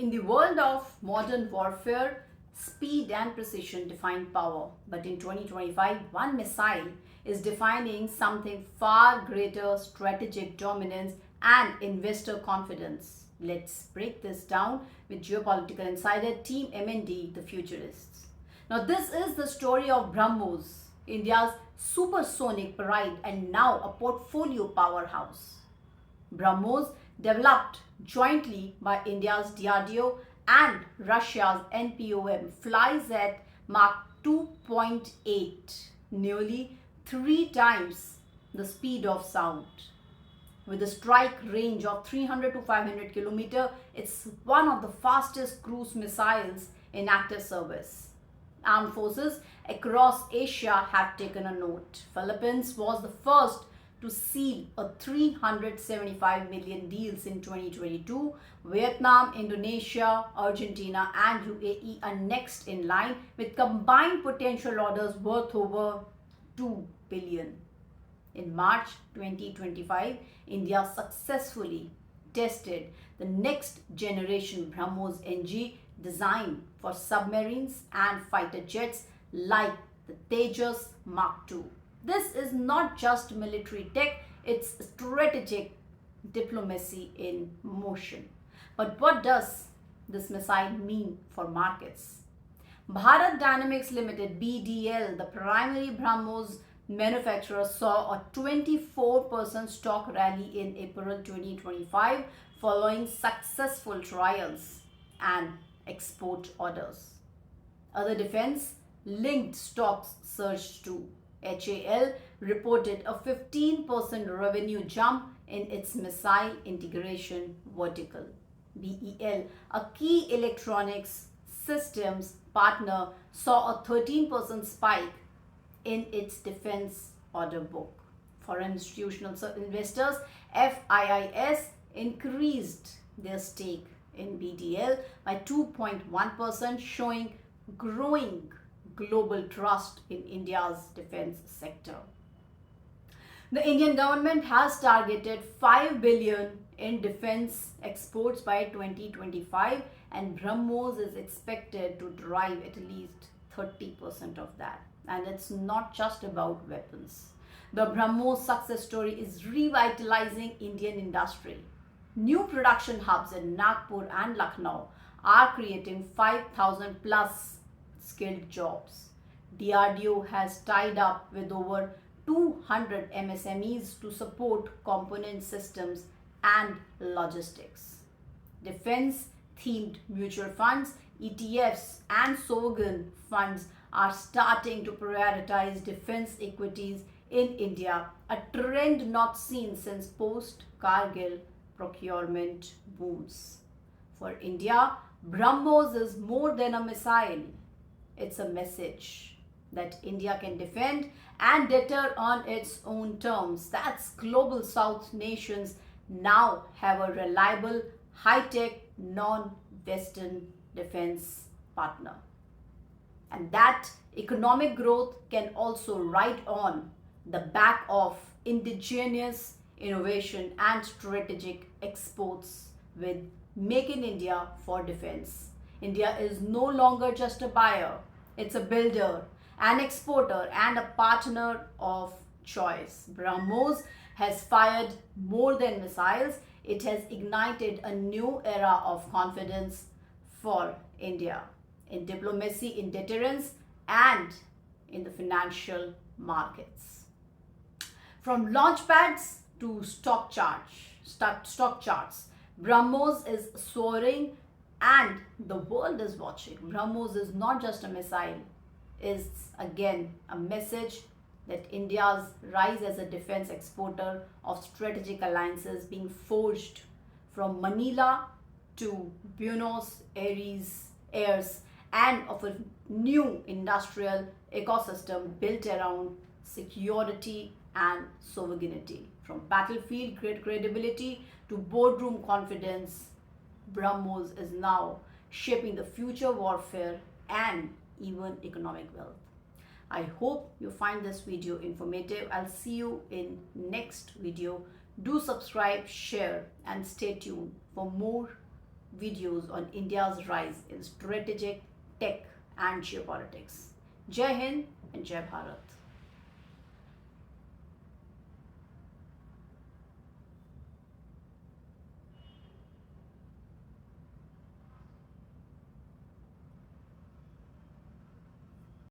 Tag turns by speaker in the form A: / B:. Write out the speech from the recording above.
A: In the world of modern warfare, speed and precision define power. But in 2025, one missile is defining something far greater: strategic dominance and investor confidence. Let's break this down with geopolitical insider Team MND, the futurists. Now, this is the story of BrahMos, India's supersonic pride and now a portfolio powerhouse. BrahMos, developed jointly by India's DRDO and Russia's NPOM, flies at Mach 2.8, nearly 3 times the speed of sound. With a strike range of 300 to 500 km, it's one of the fastest cruise missiles in active service. Armed forces across Asia have taken a note. Philippines was the first to seal a 375 million deals in 2022. Vietnam, Indonesia, Argentina and UAE are next in line with combined potential orders worth over 2 billion. In March 2025, India successfully tested the next generation BrahMos NG designed for submarines and fighter jets like the Tejas Mark II. This is not just military tech, it's strategic diplomacy in motion. But what does this missile mean for markets? Bharat Dynamics Limited, BDL, the primary BrahMos manufacturer, saw a 24% stock rally in April 2025 following successful trials and export orders. Other defense-linked stocks surged too. HAL reported a 15% revenue jump in its missile integration vertical. BEL, a key electronics systems partner, saw a 13% spike in its defense order book. Foreign institutional investors, FIIs, increased their stake in BDL by 2.1%, showing growing global trust in India's defense sector. The Indian government has targeted 5 billion in defense exports by 2025, and BrahMos is expected to drive at least 30% of that. And it's not just about weapons. The BrahMos success story is revitalizing Indian industry. New production hubs in Nagpur and Lucknow are creating 5,000 plus skilled jobs. DRDO has tied up with over 200 MSMEs to support component systems and logistics. Defense-themed mutual funds, ETFs and sovereign funds are starting to prioritize defense equities in India, a trend not seen since post-Kargil procurement booms. For India, BrahMos is more than a missile. It's a message that India can defend and deter on its own terms. That's global South nations now have a reliable, high-tech, non-Western defense partner. And that economic growth can also ride on the back of indigenous innovation and strategic exports with Make in India for defense. India is no longer just a buyer, it's a builder, an exporter and a partner of choice. BrahMos has fired more than missiles. It has ignited a new era of confidence for India in diplomacy, in deterrence and in the financial markets. From launchpads to stock charts, BrahMos is soaring and the world is watching. BrahMos is not just a missile, it's again a message that India's rise as a defense exporter of strategic alliances being forged from Manila to Buenos Aires and of a new industrial ecosystem built around security and sovereignty. From battlefield credibility to boardroom confidence, BrahMos is now shaping the future warfare and even economic wealth. I hope you find this video informative. I'll see you in next video. Do subscribe, share and stay tuned for more videos on India's rise in strategic tech and geopolitics. Jai Hind and Jai Bharat.